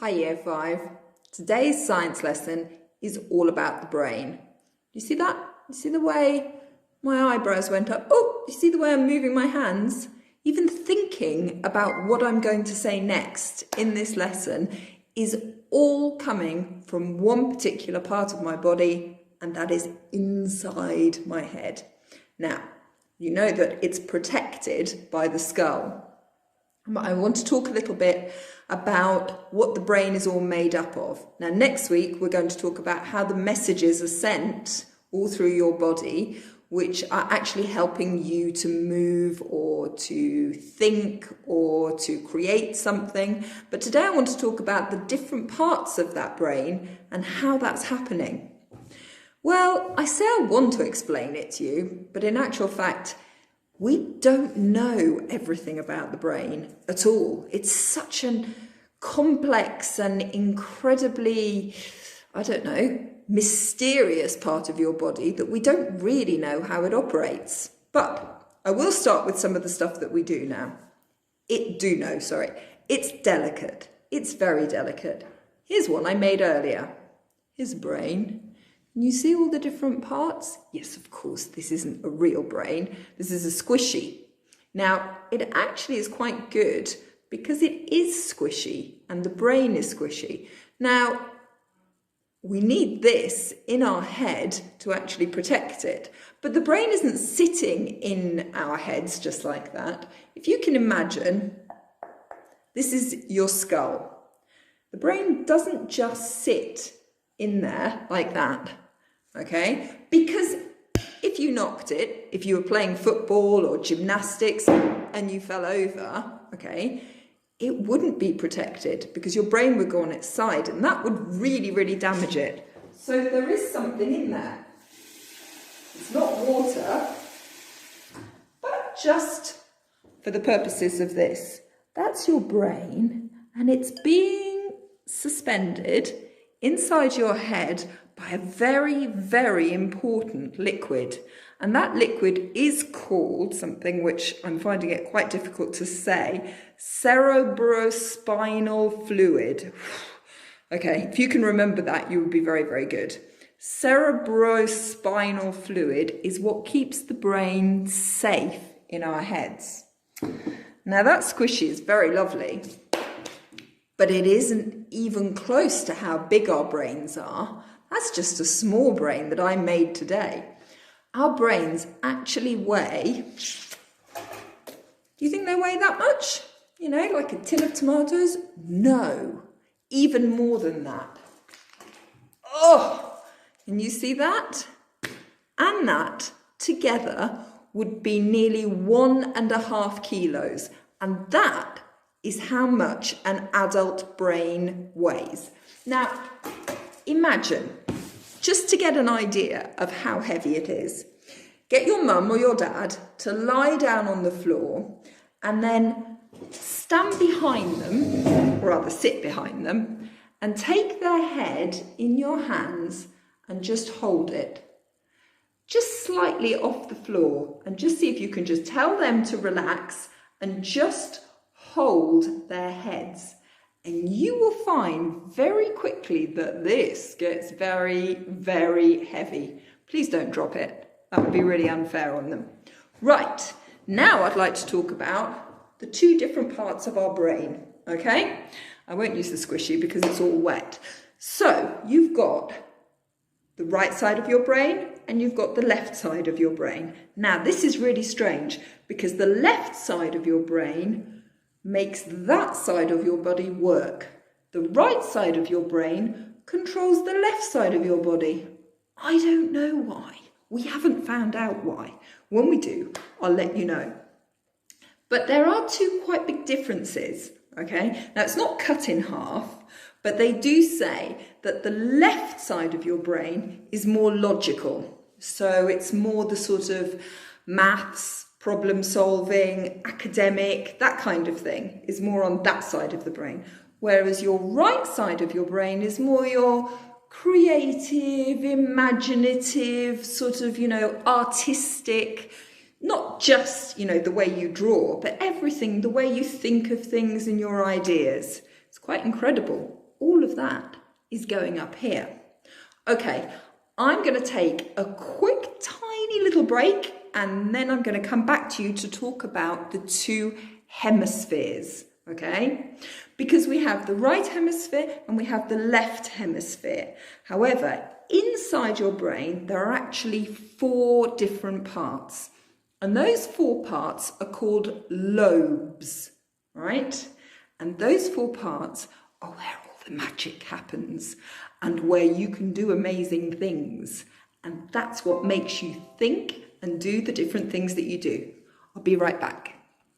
Hi Year 5. Today's science lesson is all about the brain. You see that? You see the way my eyebrows went up? Oh, you see the way I'm moving my hands? Even thinking about what I'm going to say next in this lesson is all coming from one particular part of my body, and that is inside my head. Now, you know that it's protected by the skull. I want to talk a little bit about what the brain is all made up of. Now, next week, we're going to talk about how the messages are sent all through your body, which are actually helping you to move or to think or to create something. But today I want to talk about the different parts of that brain and how that's happening. Well, I say I want to explain it to you, but in actual fact, we don't know everything about the brain at all. It's such a complex and incredibly, mysterious part of your body that we don't really know how it operates. But I will start with some of the stuff that we do know. It's delicate. It's very delicate. Here's one I made earlier. Here's a brain. And you see all the different parts? Yes, of course, this isn't a real brain. This is a squishy. Now, it actually is quite good because it is squishy and the brain is squishy. Now, we need this in our head to actually protect it. But the brain isn't sitting in our heads just like that. If you can imagine, this is your skull. The brain doesn't just sit in there like that. Okay, because if you knocked it, if you were playing football or gymnastics and you fell over, okay, it wouldn't be protected because your brain would go on its side and that would really, really damage it. So there is something in there. It's not water, but just for the purposes of this, that's your brain and it's being suspended inside your head by a very, very important liquid. And that liquid is called something which I'm finding it quite difficult to say, cerebrospinal fluid. Okay, if you can remember that, you would be very, very good. Cerebrospinal fluid is what keeps the brain safe in our heads. Now that squishy is very lovely, but it isn't even close to how big our brains are. That's just a small brain that I made today. Our brains actually weigh, do you think they weigh that much? You know, like a tin of tomatoes? No, even more than that. Oh, can you see that? And that together would be nearly 1.5 kilos. And that is how much an adult brain weighs. Now, imagine, just to get an idea of how heavy it is, get your mum or your dad to lie down on the floor and then stand behind them, or rather sit behind them, and take their head in your hands and just hold it. Just slightly off the floor and just see if you can just tell them to relax and just hold their heads. And you will find very quickly that this gets very, very heavy. Please don't drop it. That would be really unfair on them. Right, now I'd like to talk about the two different parts of our brain, okay? I won't use the squishy because it's all wet. So you've got the right side of your brain and you've got the left side of your brain. Now this is really strange because the left side of your brain makes that side of your body work. The right side of your brain controls the left side of your body. I don't know why. We haven't found out why. When we do, I'll let you know. But there are two quite big differences, okay? Now, it's not cut in half, but they do say that the left side of your brain is more logical. So it's more the sort of maths, problem solving, academic, that kind of thing is more on that side of the brain. Whereas your right side of your brain is more your creative, imaginative, sort of, artistic, not just, the way you draw, but everything, the way you think of things and your ideas. It's quite incredible. all of that is going up here. Okay, I'm going to take a quick, tiny little break, and then I'm going to come back to you to talk about the two hemispheres, okay? Because we have the right hemisphere and we have the left hemisphere. However, inside your brain, there are actually 4 different parts. And those 4 parts are called lobes, right? And those 4 parts are where all the magic happens and where you can do amazing things. And that's what makes you think and do the different things that you do. I'll be right back.